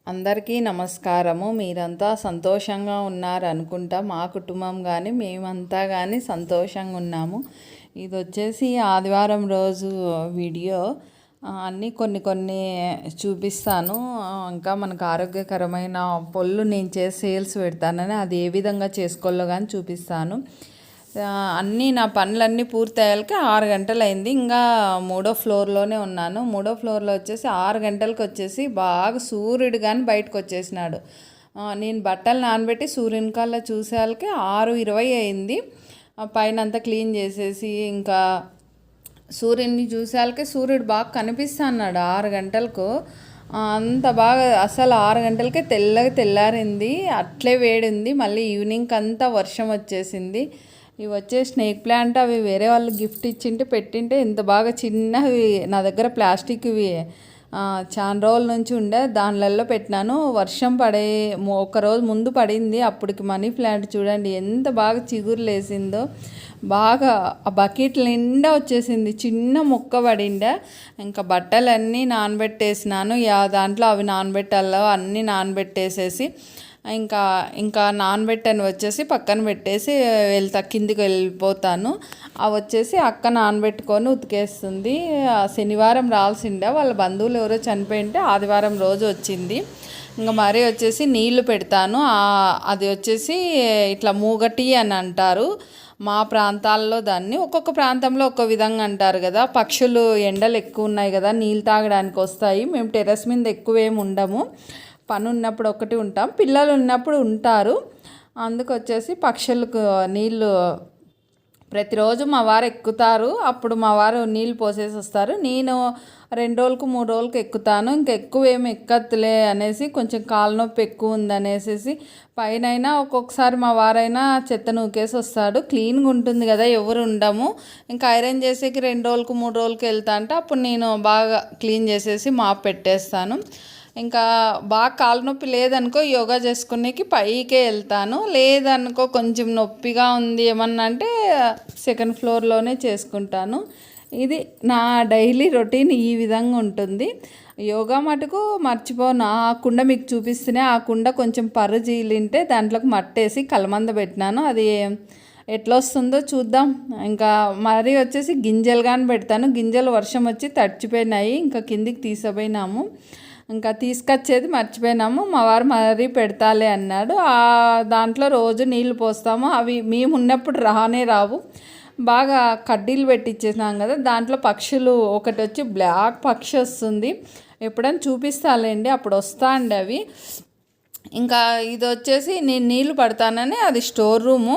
అందరికీ నమస్కారము. మీరంతా సంతోషంగా ఉన్నారు అనుకుంటా. మా కుటుంబం కానీ మేమంతా కానీ సంతోషంగా ఉన్నాము. ఇది వచ్చేసి ఆదివారం రోజు వీడియో. అన్నీ కొన్ని చూపిస్తాను. ఇంకా మనకు ఆరోగ్యకరమైన పళ్ళు నేను చేసి సేల్స్ పెడతానని అది ఏ విధంగా చేసుకోవాలో కానీ చూపిస్తాను. అన్నీ నా పనులన్నీ పూర్తయ్యాలకి 6 గంటలు అయింది. ఇంకా 3వ ఫ్లోర్లోనే ఉన్నాను. 3వ ఫ్లోర్లో వచ్చేసి 6 గంటలకు వచ్చేసి బాగా సూర్యుడు కానీ బయటకు వచ్చేసినాడు. నేను బట్టలు నానబెట్టి సూర్యుని కల్లా చూసేవాళ్ళకి 6:20 అయింది. పైన అంతా క్లీన్ చేసేసి ఇంకా సూర్యుడిని చూసేవాళ్ళకి సూర్యుడు బాగా కనిపిస్తున్నాడు 6 గంటలకు. అంత బాగా అసలు 6 గంటలకే తెల్లారింది. అట్లే వేడింది. మళ్ళీ ఈవినింగ్ అంతా వర్షం వచ్చేసింది. ఇవి వచ్చే స్నేక్ ప్లాంట్ అవి వేరే వాళ్ళు గిఫ్ట్ ఇచ్చింటే పెట్టింటే ఇంత బాగా చిన్నవి నా దగ్గర ప్లాస్టిక్వి చాలా రోజుల నుంచి ఉండే దానిలలో పెట్టినాను. వర్షం ఒకరోజు ముందు పడింది. అప్పటికి మనీ ప్లాంట్ చూడండి ఎంత బాగా చిగురు లేసిందో. బాగా ఆ బకెట్ నిండా వచ్చేసింది. చిన్న మొక్క పడిండే. ఇంకా బట్టలన్నీ నానబెట్టేసినాను. దాంట్లో అవి నానబెట్టాలో అన్నీ నానబెట్టేసేసి ఇంకా నానబెట్టని వచ్చేసి పక్కన పెట్టేసి కిందికి వెళ్ళిపోతాను. అవి వచ్చేసి అక్క నానబెట్టుకొని ఉతికేస్తుంది. శనివారం రావాల్సిండే వాళ్ళ బంధువులు ఎవరో చనిపోయింటే ఆదివారం రోజు వచ్చింది. ఇంకా మరీ వచ్చేసి నీళ్లు పెడతాను. అది వచ్చేసి ఇట్లా మూగటి అని అంటారు మా ప్రాంతాల్లో. దాన్ని ఒక్కొక్క ప్రాంతంలో ఒక్కొక్క విధంగా అంటారు కదా. పక్షులు ఎండలు ఎక్కువ ఉన్నాయి కదా నీళ్ళు తాగడానికి వస్తాయి. మేము టెర్రస్ మీద ఎక్కువేమి ఉండము. పని ఉన్నప్పుడు ఒకటి ఉంటాం, పిల్లలు ఉన్నప్పుడు ఉంటారు. అందుకొచ్చేసి పక్షులకు నీళ్ళు ప్రతిరోజు మా వారు ఎక్కుతారు. అప్పుడు మా వారు నీళ్ళు పోసేసి వస్తారు. నేను 2 రోజులకు 3 రోజులకు ఎక్కుతాను. ఎక్కువ ఏమి ఎక్కత్తులే అనేసి కొంచెం కాలు నొప్పి ఎక్కువ ఉందనేసి పైన ఒక్కొక్కసారి మా వారైనా చెత్త నూకేసి వస్తాడు. క్లీన్గా ఉంటుంది కదా, ఎవరు ఉండము. ఇంకా ఐరన్ చేసేకి 2 రోజులకు 3 రోజులకు వెళ్తా అంటే అప్పుడు నేను బాగా క్లీన్ చేసేసి మాప్ పెట్టేస్తాను. ఇంకా బాగా కాలు నొప్పి లేదనుకో యోగా చేసుకునేకి పైకే వెళ్తాను. లేదనుకో కొంచెం నొప్పిగా ఉంది ఏమన్నా అంటే 2nd ఫ్లోర్లోనే చేసుకుంటాను. ఇది నా డైలీ రొటీన్ ఈ విధంగా ఉంటుంది. యోగా మటుకు మర్చిపోను. ఆ కుండ మీకు చూపిస్తేనే ఆ కుండ కొంచెం పర్రు చీలింటే దాంట్లోకి మట్టేసి కలమంద పెట్టినాను. అది ఎట్లా వస్తుందో చూద్దాం. ఇంకా మరీ వచ్చేసి గింజలు కానీ పెడతాను. గింజలు వర్షం వచ్చి తడిచిపోయినాయి. ఇంకా కిందికి తీసుకుపోయినాము. ఇంకా తీసుకొచ్చేది మర్చిపోయినాము. మా వారు మరీ పెడతాలే అన్నాడు. దాంట్లో రోజు నీళ్ళు పోస్తాము. అవి మేము ఉన్నప్పుడు రావు. బాగా కడ్డీలు పెట్టించేసినాం కదా. దాంట్లో పక్షులు ఒకటి వచ్చి బ్లాక్ పక్షి వస్తుంది. ఎప్పుడైనా చూపిస్తాలేండి, అప్పుడు వస్తా అండి అవి. ఇంకా ఇది వచ్చేసి నేను నీళ్ళు పడతానని అది స్టోర్ రూము.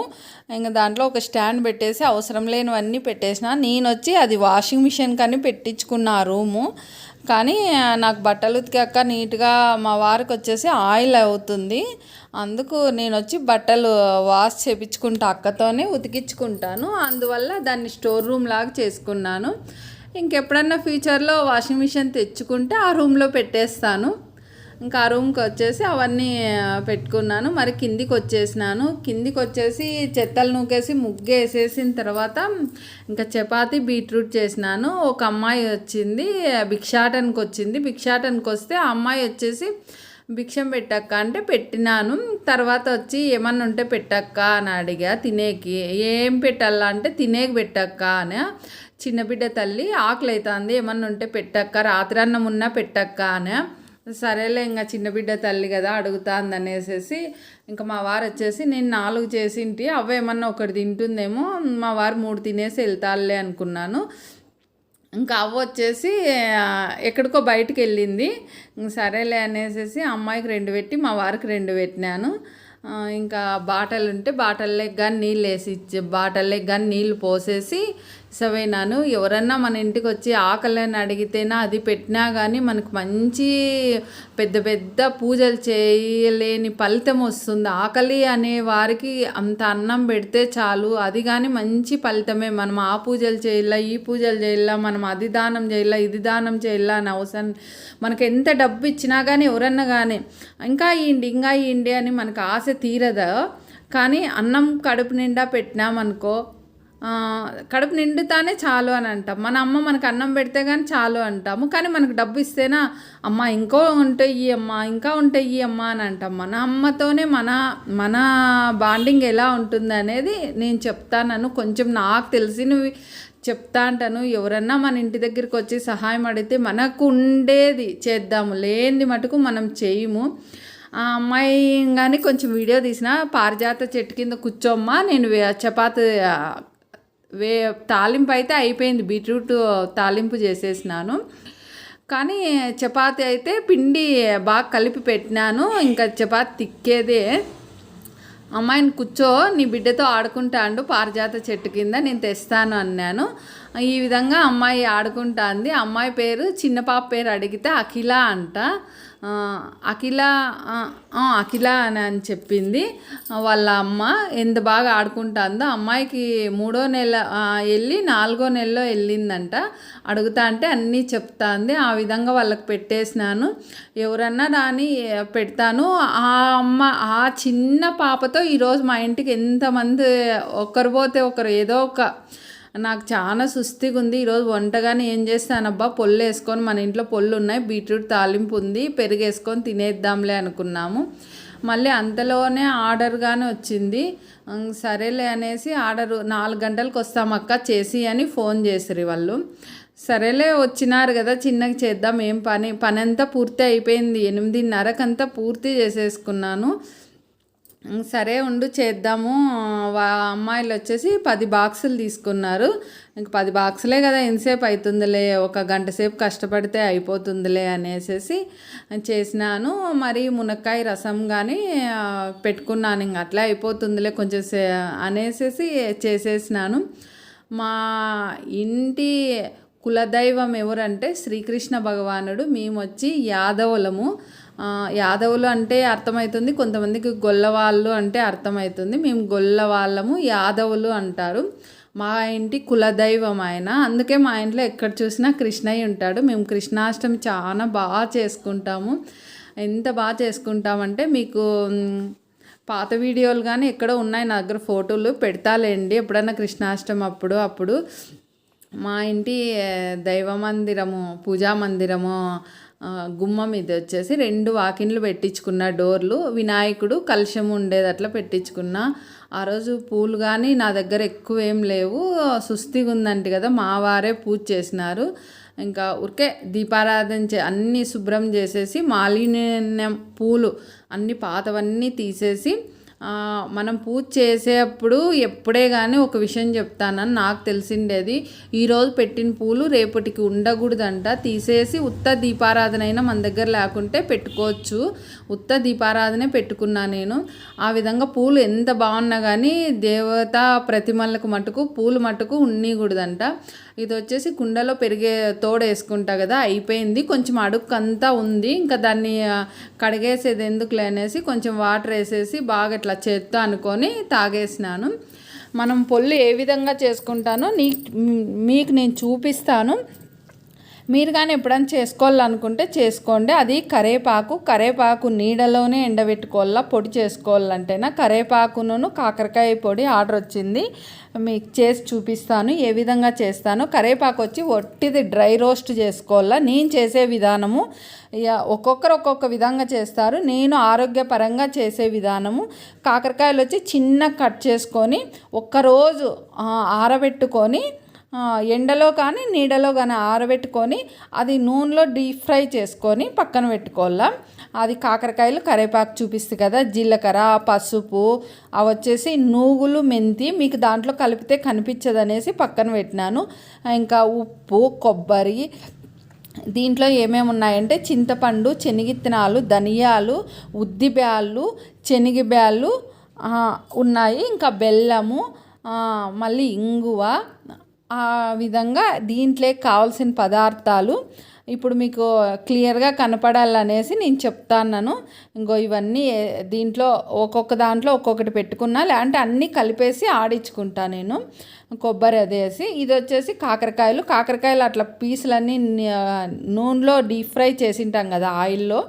ఇంకా దాంట్లో ఒక స్టాండ్ పెట్టేసి అవసరం లేనివన్నీ పెట్టేసిన. నేను వచ్చి అది వాషింగ్ మిషన్ కానీ పెట్టించుకున్న ఆ రూము. కానీ నాకు బట్టలు ఉతికాక నీట్గా మా వారికి వచ్చేసి ఆయిల్ అవుతుంది. అందుకు నేను వచ్చి బట్టలు వాష్ చేయించుకుంటా, అక్కతోనే ఉతికించుకుంటాను. అందువల్ల దాన్ని స్టోర్ రూమ్ లాగా చేసుకున్నాను. ఇంకెప్పుడన్నా ఫ్యూచర్లో వాషింగ్ మిషన్ తెచ్చుకుంటే ఆ రూమ్లో పెట్టేస్తాను. ఇంకా ఆ రూమ్కి వచ్చేసి అవన్నీ పెట్టుకున్నాను. మరి కిందికి వచ్చేసి చెత్తలు నూకేసి ముగ్గు వేసేసిన తర్వాత ఇంకా చపాతీ బీట్రూట్ చేసినాను. ఒక అమ్మాయి వచ్చింది, భిక్షాటనకి వస్తే ఆ అమ్మాయి వచ్చేసి భిక్షం పెట్టక్క అంటే పెట్టినాను. తర్వాత వచ్చి ఏమన్నా ఉంటే పెట్టక్క అని అడిగా తినేకి. ఏం పెట్టాలా అంటే తినేకి పెట్టక్క అని. చిన్నబిడ్డ తల్లి ఆకలి అవుతుంది, ఏమన్నా ఉంటే పెట్టక్క, రాత్రి అన్నం ఉన్నా పెట్టక్క అని. సరేలే ఇంకా చిన్నబిడ్డ తల్లి కదా అడుగుతాంది అనేసి ఇంకా మా వారు వచ్చేసి నేను 4 చేసింటి, అవేమన్నా ఒకటి తింటుందేమో, మా వారు 3 తినేసి వెళ్తాలే అనుకున్నాను. ఇంకా అవ్వ వచ్చేసి ఎక్కడికో బయటికి వెళ్ళింది. సరేలే అనేసి అమ్మాయికి 2 పెట్టి మా వారికి 2 పెట్టినాను. ఇంకా బాటలు ఉంటే బాటల్లోకి కానీ నీళ్ళు వేసి బాటల్లోకి కానీ నీళ్ళు పోసేసి ఇసవేనాను. ఎవరన్నా మన ఇంటికి వచ్చి ఆకలిని అడిగితేనా అది పెట్టినా కానీ మనకు మంచి పెద్ద పూజలు చేయలేని ఫలితం వస్తుంది. ఆకలి అనే వారికి అంత అన్నం పెడితే చాలు, అది కానీ మంచి ఫలితమే. మనం ఆ పూజలు చేయాల, ఈ పూజలు చేయాల, మనం అది దానం చేయాల, ఇది దానం చేయాల అని అవసరం. మనకు ఎంత డబ్బు ఇచ్చినా కానీ ఎవరన్నా కానీ ఇంకా ఇయ్యండి అని మనకు ఆశ తీరదా. కానీ అన్నం కడుపు నిండా పెట్టినామనుకో కడుపు నిండుతానే చాలు అని అంటాం. మన అమ్మ మనకు అన్నం పెడితే కానీ చాలు అంటాము. కానీ మనకు డబ్బు ఇస్తేనా అమ్మ ఇంకో ఉంటే ఇయ్యి అమ్మ, ఇంకా ఉంటే ఇయ్యి అమ్మ అని అంటాం. మన అమ్మతోనే మన బాండింగ్ ఎలా ఉంటుంది అనేది నేను చెప్తాను. కొంచెం నాకు తెలిసినవి చెప్తా అంటాను. ఎవరన్నా మన ఇంటి దగ్గరికి వచ్చి సహాయం అడిగితే మనకు ఉండేది చేద్దాము, లేనిది మటుకు మనం చేయము. ఆ అమ్మాయి కానీ కొంచెం వీడియో తీసిన, పారిజాత చెట్టు కింద కూర్చోమ్మా, నేను చపాతి తాలింపు అయితే అయిపోయింది, బీట్రూట్ తాలింపు చేసేసినాను. కానీ చపాతి అయితే పిండి బాగా కలిపి పెట్టినాను, ఇంకా చపాతి తిక్కేదే. అమ్మాయిని కూర్చో, నీ బిడ్డతో ఆడుకుంటాండు పారిజాత చెట్టు కింద, నేను తెస్తాను అన్నాను. ఈ విధంగా అమ్మాయి ఆడుకుంటాంది. అమ్మాయి పేరు, చిన్న పాప పేరు అడిగితే అఖిల అంట. అఖిల అని చెప్పింది వాళ్ళ అమ్మ. ఎంత బాగా ఆడుకుంటుందో. అమ్మాయికి 3వ నెల వెళ్ళి 4వ నెలలో వెళ్ళిందంట. అడుగుతా అంటే అన్నీ చెప్తాంది. ఆ విధంగా వాళ్ళకి పెట్టేసినాను. ఎవరన్నా రాని పెడతాను. ఆ అమ్మ ఆ చిన్న పాపతో ఈరోజు మా ఇంటికి ఎంతమంది, ఒకరు పోతే ఒకరు ఏదో ఒక, నాకు చాలా సుస్థిగా ఉంది. ఈరోజు వంటగానే ఏం చేస్తానబ్బా, పొల్లు వేసుకొని, మన ఇంట్లో పొల్లు ఉన్నాయి, బీట్రూట్ తాలింపు ఉంది, పెరుగు వేసుకొని తినేద్దాంలే అనుకున్నాము. మళ్ళీ అంతలోనే ఆర్డర్గానే వచ్చింది. సరేలే అనేసి 4 గంటలకు వస్తామక్క చేసి అని ఫోన్ చేసిరి వాళ్ళు. సరేలే వచ్చినారు కదా, చిన్నగా చేద్దాం, ఏం పని అంతా పూర్తి అయిపోయింది. 8:30కంతా పూర్తి చేసేసుకున్నాను. సరే ఉండు చేద్దాము. అమ్మాయిలు వచ్చేసి 10 బాక్సులు తీసుకున్నారు. ఇంక 10 బాక్సులే కదా, ఎంతసేపు అవుతుందిలే, ఒక గంట సేపు కష్టపడితే అయిపోతుందిలే అనేసి చేసినాను. మరి మునక్కాయ రసం కానీ పెట్టుకున్నాను. ఇంక అట్లా అయిపోతుందిలే కొంచెం అనేసి చేసేసినాను. మా ఇంటి కులదైవం ఎవరంటే శ్రీకృష్ణ భగవానుడు. మేము వచ్చి యాదవులము. యాదవులు అంటే అర్థమవుతుంది, కొంతమందికి గొల్లవాళ్ళు అంటే అర్థమవుతుంది. మేము గొల్లవాళ్ళము, యాదవులు అంటారు. మా ఇంటి కులదైవం ఆయన. అందుకే మా ఇంట్లో ఎక్కడ చూసినా కృష్ణయ్య ఉంటాడు. మేము కృష్ణాష్టమి చాలా బాగా చేసుకుంటాము. ఎంత బాగా చేసుకుంటామంటే మీకు పాత వీడియోలు కానీ ఎక్కడో ఉన్నాయి నా దగ్గర, ఫోటోలు పెడతాలేండి ఎప్పుడన్నా కృష్ణాష్టమి అప్పుడు. మా ఇంటి దైవ మందిరము, పూజా మందిరము గుమ్మం ఇది వచ్చేసి 2 వాకిన్లు పెట్టించుకున్న, డోర్లు, వినాయకుడు కలశం ఉండేది అట్లా పెట్టించుకున్నా. ఆ రోజు పూలు కానీ నా దగ్గర ఎక్కువ ఏం లేవు, సుస్థిగా ఉందంటే కదా, మా వారే పూజ చేసినారు. ఇంకా ఊరికే దీపారాధన అన్నీ శుభ్రం చేసేసి, మాలిన్యం పూలు అన్నీ పాతవన్నీ తీసేసి, మనం పూజ చేసేటప్పుడు ఎప్పుడే కానీ ఒక విషయం చెప్తానని నాకు తెలిసిండేది, ఈరోజు పెట్టిన పూలు రేపటికి ఉండకూడదంట. తీసేసి ఉత్త దీపారాధన అయినా మన దగ్గర లేకుంటే పెట్టుకోవచ్చు. ఉత్త దీపారాధనే పెట్టుకున్నా నేను. ఆ విధంగా పూలు ఎంత బాగున్నా కానీ దేవతా ప్రతిమలకు మటుకు పూలు మటుకు ఉండకూడదంట. ఇది వచ్చేసి కుండలో పెరిగే తోడేసుకుంటా కదా, అయిపోయింది. కొంచెం అడుక్కంతా ఉంది, ఇంకా దాన్ని కడిగేసేది ఎందుకులే అనేసి కొంచెం వాటర్ వేసేసి బాగా ఇట్లా చేత్తో అనుకొని తాగేసినాను. మనం పొల్లు ఏ విధంగా చేసుకుంటానో మీకు నేను చూపిస్తాను. మీరు కానీ ఎప్పుడైనా చేసుకోవాలనుకుంటే చేసుకోండి. అది కరేపాకు నీడలోనే ఎండబెట్టుకోవాలా. పొడి చేసుకోవాలంటేనా కరేపాకును కాకరకాయ పొడి ఆర్డర్ వచ్చింది, మీకు చేసి చూపిస్తాను ఏ విధంగా చేస్తాను. కరేపాకు వచ్చి ఒట్టిది డ్రై రోస్ట్ చేసుకోవాలా. నేను చేసే విధానము ఒక్కొక్కరు ఒక్కొక్క విధంగా చేస్తారు, నేను ఆరోగ్యపరంగా చేసే విధానము. కాకరకాయలు వచ్చి చిన్న కట్ చేసుకొని ఒక్కరోజు ఆరబెట్టుకొని, ఎండలో కానీ నీడలో కానీ ఆరబెట్టుకొని, అది నూనెలో డీప్ ఫ్రై చేసుకొని పక్కన పెట్టుకోవాలా. అది కాకరకాయలు, కరివేపాకు చూపిస్తుంది కదా, జీలకర్ర, పసుపు, అవి వచ్చేసి నూగులు, మెంతి మీకు దాంట్లో కలిపితే కనిపించదు అనేసి పక్కన పెట్టినాను. ఇంకా ఉప్పు, కొబ్బరి, దీంట్లో ఏమేమి ఉన్నాయంటే చింతపండు, శనగిత్తనాలు, ధనియాలు, ఉద్దిబ్యాళ్ళు, శనగబ్యాళ్ళు ఉన్నాయి, ఇంకా బెల్లము, మళ్ళీ ఇంగువ. ఆ విధంగా దీంట్లో కావాల్సిన పదార్థాలు ఇప్పుడు మీకు క్లియర్గా కనపడాలనేసి నేను చెప్తాను. ఇంకో ఇవన్నీ దీంట్లో ఒక్కొక్క దాంట్లో ఒక్కొక్కటి పెట్టుకున్నా, లేదంటే అన్నీ కలిపేసి ఆడించుకుంటా నేను. కొబ్బరి అదేసి, ఇది వచ్చేసి కాకరకాయలు అట్లా పీసులన్నీ నూనెలో డీప్ ఫ్రై చేసింటాం కదా ఆయిల్లో,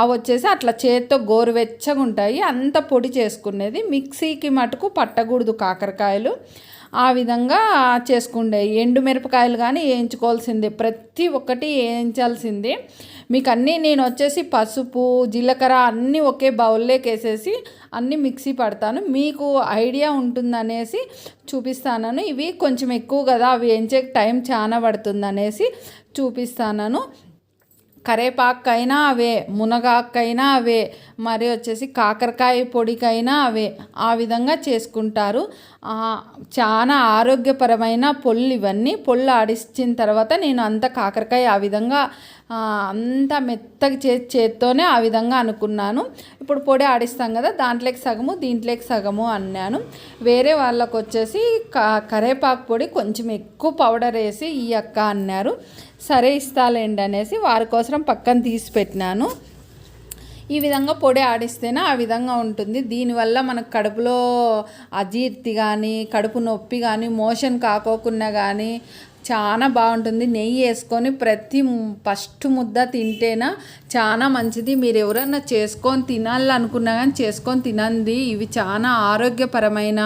అవి వచ్చేసి అట్లా చేత్తో గోరువెచ్చగా ఉంటాయి. అంత పొడి చేసుకునేది, మిక్సీకి మటుకు పట్టకూడదు కాకరకాయలు. ఆ విధంగా చేసుకుండే. ఎండు మిరపకాయలు కానీ వేయించుకోవాల్సిందే, ప్రతి ఒక్కటి వేయించాల్సిందే. మీకు అన్నీ నేను వచ్చేసి పసుపు జీలకర్ర అన్నీ ఒకే బౌల్లోకి వేసేసి అన్నీ మిక్సీ పడతాను, మీకు ఐడియా ఉంటుందనేసి చూపిస్తాను. ఇవి కొంచెం ఎక్కువ కదా, అవి వేయించే టైం చాలా పడుతుంది అనేసి చూపిస్తాను. కరేపాకైనా అవే, మునగాకైనా అవే, మరి వచ్చేసి కాకరకాయ పొడికైనా అవే, ఆ విధంగా చేసుకుంటారు. చాలా ఆరోగ్యపరమైన పొళ్ళు ఇవన్నీ. పొళ్ళు ఆడిచ్చిన తర్వాత నేను అంత కాకరకాయ ఆ విధంగా అంత మెత్తగా చేత్తోనే ఆ విధంగా అనుకున్నాను. ఇప్పుడు పొడి ఆడిస్తాం కదా, దాంట్లోకి సగము దీంట్లోకి సగము అన్నాను. వేరే వాళ్ళకు వచ్చేసి కరేపాకు పొడి కొంచెం ఎక్కువ పౌడర్ వేసి ఈ అక్క అన్నారు. సరే ఇస్తాలేండి అనేసి వారి కోసం పక్కన తీసి పెట్టినాను. ఈ విధంగా పొడి ఆడిస్తేనే ఆ విధంగా ఉంటుంది. దీనివల్ల మనకు కడుపులో అజీర్తి కానీ కడుపు నొప్పి కానీ మోషన్ కాకోకుండా కానీ చాలా బాగుంటుంది. నెయ్యి వేసుకొని ఫస్ట్ ముద్ద తింటేనా చాలా మంచిది. మీరు ఎవరైనా చేసుకొని తినాలనుకున్నా కానీ చేసుకొని తినండి. ఇవి చాలా ఆరోగ్యపరమైన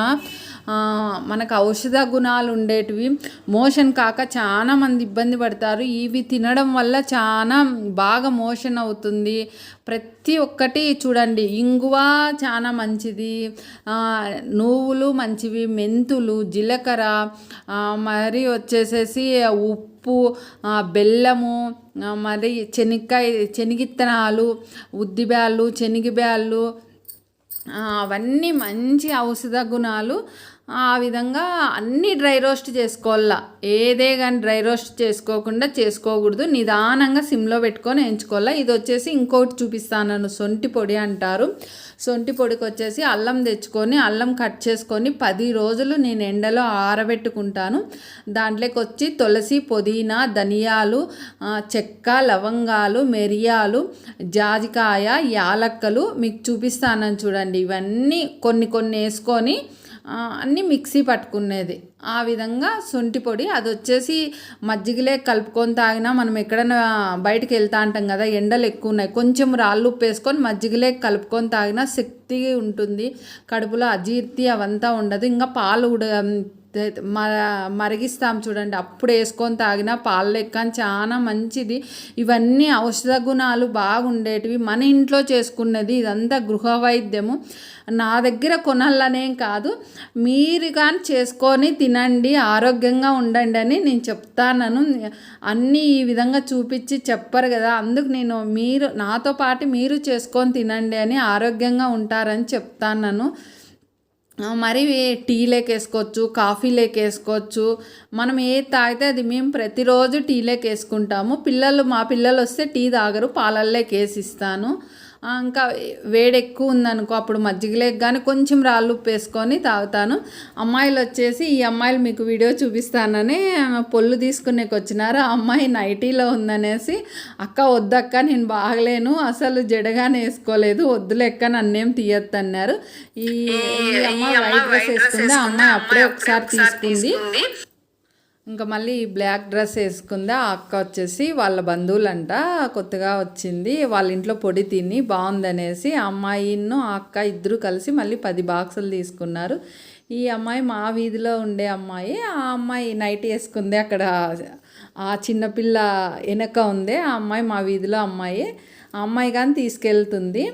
మనకు ఔషధ గుణాలు ఉండేటివి. మోషన్ కాక చాలామంది ఇబ్బంది పడతారు. ఇవి తినడం వల్ల చాలా బాగా మోషన్ అవుతుంది. ప్రతి ఒక్కటి చూడండి, ఇంగువ చాలా మంచిది, నువ్వులు మంచివి, మెంతులు, జీలకర్ర, మరి వచ్చేసేసి ఉప్పు, బెల్లము, మరి శనగిత్తనాలు, ఉద్దిబ్యాళ్ళు, శనగబ్యాళ్ళు, అవన్నీ మంచి ఔషధ గుణాలు. ఆ విధంగా అన్నీ డ్రై రోస్ట్ చేసుకోవాల. ఏదే కానీ డ్రై రోస్ట్ చేసుకోకూడదు. నిదానంగా సిమ్లో పెట్టుకొని వేయించుకోవాలా. ఇది వచ్చేసి ఇంకోటి చూపిస్తాను, సొంటి పొడి అంటారు. సొంటి పొడికి వచ్చేసి అల్లం తెచ్చుకొని అల్లం కట్ చేసుకొని 10 రోజులు నేను ఎండలో ఆరబెట్టుకుంటాను. దాంట్లోకి వచ్చి తులసి, పుదీనా, ధనియాలు, చెక్క, లవంగాలు, మిరియాలు, జాజికాయ, యాలక్కలు మీకు చూపిస్తాను చూడండి. ఇవన్నీ కొన్ని వేసుకొని అన్నీ మిక్సీ పట్టుకునేది. ఆ విధంగా సొంటి పొడి అది వచ్చేసి మజ్జిగలే కలుపుకొని తాగినా, మనం ఎక్కడైనా బయటకు వెళ్తా అంటాం కదా, ఎండలు ఎక్కువ ఉన్నాయి, కొంచెం రాళ్ళు ఉప్పు వేసుకొని మజ్జిగలే కలుపుకొని తాగినా శక్తి ఉంటుంది. కడుపులో అజీర్తి అవంతా ఉండదు. ఇంకా పాలు మరిగిస్తాం చూడండి, అప్పుడు వేసుకొని తాగిన పాలు లెక్క చాలా మంచిది. ఇవన్నీ ఔషధ గుణాలు బాగుండేటివి, మన ఇంట్లో చేసుకున్నది. ఇదంతా గృహ వైద్యము. నా దగ్గర కొనాలనేం కాదు, మీరు కానీ చేసుకొని తినండి, ఆరోగ్యంగా ఉండండి అని నేను చెప్తాను. అన్నీ ఈ విధంగా చూపించి చెప్పరు కదా, అందుకు నేను మీరు నాతో పాటు మీరు చేసుకొని తినండి అని, ఆరోగ్యంగా ఉంటారని చెప్తాను. మరి టీలోకి వేసుకోవచ్చు, కాఫీలోకి వేసుకోవచ్చు. మనం ఏది తాగితే అది. మేము ప్రతిరోజు టీలోకి వేసుకుంటాము. మా పిల్లలు వస్తే టీ తాగరు, పాలల్లోకి వేసి ఇస్తాను. ఇంకా వేడి ఎక్కువ ఉందనుకో అప్పుడు మజ్జిగలేక కానీ కొంచెం రాళ్ళు ఉప్పు వేసుకొని తాగుతాను. అమ్మాయిలు వచ్చేసి ఈ అమ్మాయిలు మీకు వీడియో చూపిస్తానని పొల్లు తీసుకునేకి వచ్చినారు. ఆ అమ్మాయి నైటీలో ఉందనేసి, అక్క వద్దక్క నేను బాగలేను, అసలు జడగానే వేసుకోలేదు, వద్దులెక్క నన్నేం తీయొద్దన్నారు. ఈ అమ్మాయి వైట్ డ్రెస్ వేసుకుంది. ఆ అమ్మాయి అప్పుడే ఒకసారి తీసుకుంది, ఇంకా మళ్ళీ బ్లాక్ డ్రెస్ వేసుకుంది. ఆ అక్క వచ్చేసి వాళ్ళ బంధువులంట, కొత్తగా వచ్చింది, వాళ్ళ ఇంట్లో పొడి తిని బాగుందనేసి ఆ అమ్మాయిను ఆ అక్క ఇద్దరు కలిసి మళ్ళీ 10 బాక్సులు తీసుకున్నారు. ఈ అమ్మాయి మా వీధిలో ఉండే అమ్మాయి. ఆ అమ్మాయి నైట్ వేసుకుంది. అక్కడ ఆ చిన్నపిల్ల వెనక ఉంది, ఆ అమ్మాయి మా వీధిలో అమ్మాయి. ఆ అమ్మాయి కానీ తీసుకెళ్తుంది.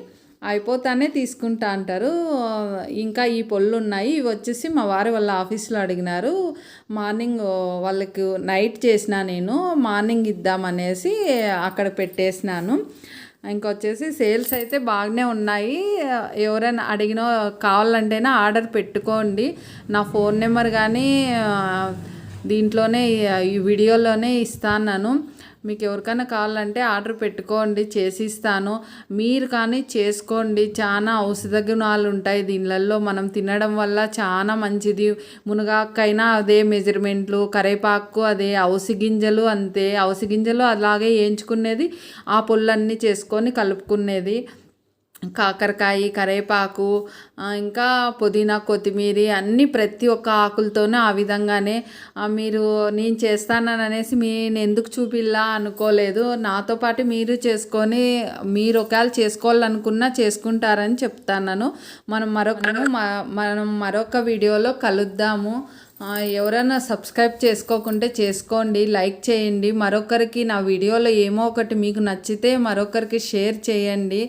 అయిపోతానే తీసుకుంటా అంటారు. ఇంకా ఈ పొల్లు ఉన్నాయి. ఇవి వచ్చేసి మా వారు వాళ్ళ ఆఫీస్లో అడిగినారు. మార్నింగ్ వాళ్ళకి నైట్ చేసిన, నేను మార్నింగ్ ఇద్దామనేసి అక్కడ పెట్టేసినాను. ఇంకొచ్చేసి సేల్స్ అయితే బాగానే ఉన్నాయి. ఎవరైనా అడిగినా కావాలంటేనే ఆర్డర్ పెట్టుకోండి. నా ఫోన్ నెంబర్ కానీ దీంట్లోనే ఈ వీడియోలోనే ఇస్తాను. మీకు ఎవరికైనా కావాలంటే ఆర్డర్ పెట్టుకోండి, చేసిస్తాను. మీరు కానీ చేసుకోండి. చాలా ఔషధ గుణాలు ఉంటాయి దీనిలలో. మనం తినడం వల్ల చాలా మంచిది. మునగాకైనా అదే మెజర్మెంట్లు, కరేపాకు అదే, అవిసె గింజలు అంతే. అవిసె గింజలు అలాగే వేయించుకునేది, ఆ పొల్లన్నీ చేసుకొని కలుపుకునేది. కాకరకాయ, కరివేపాకు, ఇంకా పుదీనా, కొత్తిమీర అన్నీ ప్రతి ఒక్క ఆకులతోనే ఆ విధంగానే మీరు నేను చేస్తాననేసి నేను ఎందుకు చూపిల్లా అనుకోలేదు. నాతో పాటు మీరు చేసుకొని మీరు ఒకవేళ చేసుకోవాలనుకున్నా చేసుకుంటారని చెప్తాను. మనం మరొక వీడియోలో కలుద్దాము. ఎవరైనా సబ్స్క్రైబ్ చేసుకోకుంటే చేసుకోండి, లైక్ చేయండి. మరొకరికి నా వీడియోలో ఏమో ఒకటి మీకు నచ్చితే మరొకరికి షేర్ చేయండి.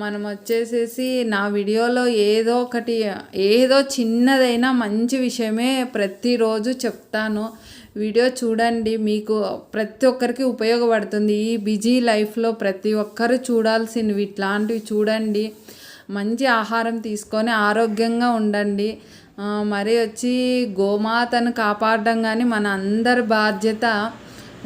మనం వచ్చేసేసి నా వీడియోలో ఏదో ఒకటి, ఏదో చిన్నదైనా మంచి విషయమే ప్రతిరోజు చెప్తాను. వీడియో చూడండి, మీకు ప్రతి ఒక్కరికి ఉపయోగపడుతుంది. ఈ బిజీ లైఫ్లో ప్రతి ఒక్కరు చూడాల్సినవి ఇట్లాంటివి చూడండి. మంచి ఆహారం తీసుకొని ఆరోగ్యంగా ఉండండి. మరి వచ్చి గోమాతను కాపాడడం కానీ మన అందరి బాధ్యత.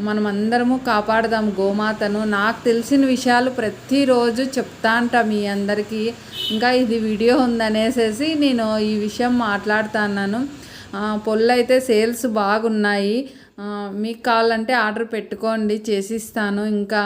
మనమందరము కాపాడదాం గోమాతను. నాకు తెలిసిన విషయాలు ప్రతిరోజు చెప్తా అంటా మీ అందరికీ. ఇంకా ఇది వీడియో ఉందనేసేసి నేను ఈ విషయం మాట్లాడుతున్నాను. పొల్లు అయితే సేల్స్ బాగున్నాయి. మీకు కావాలంటే ఆర్డర్ పెట్టుకోండి, చేసిస్తాను. ఇంకా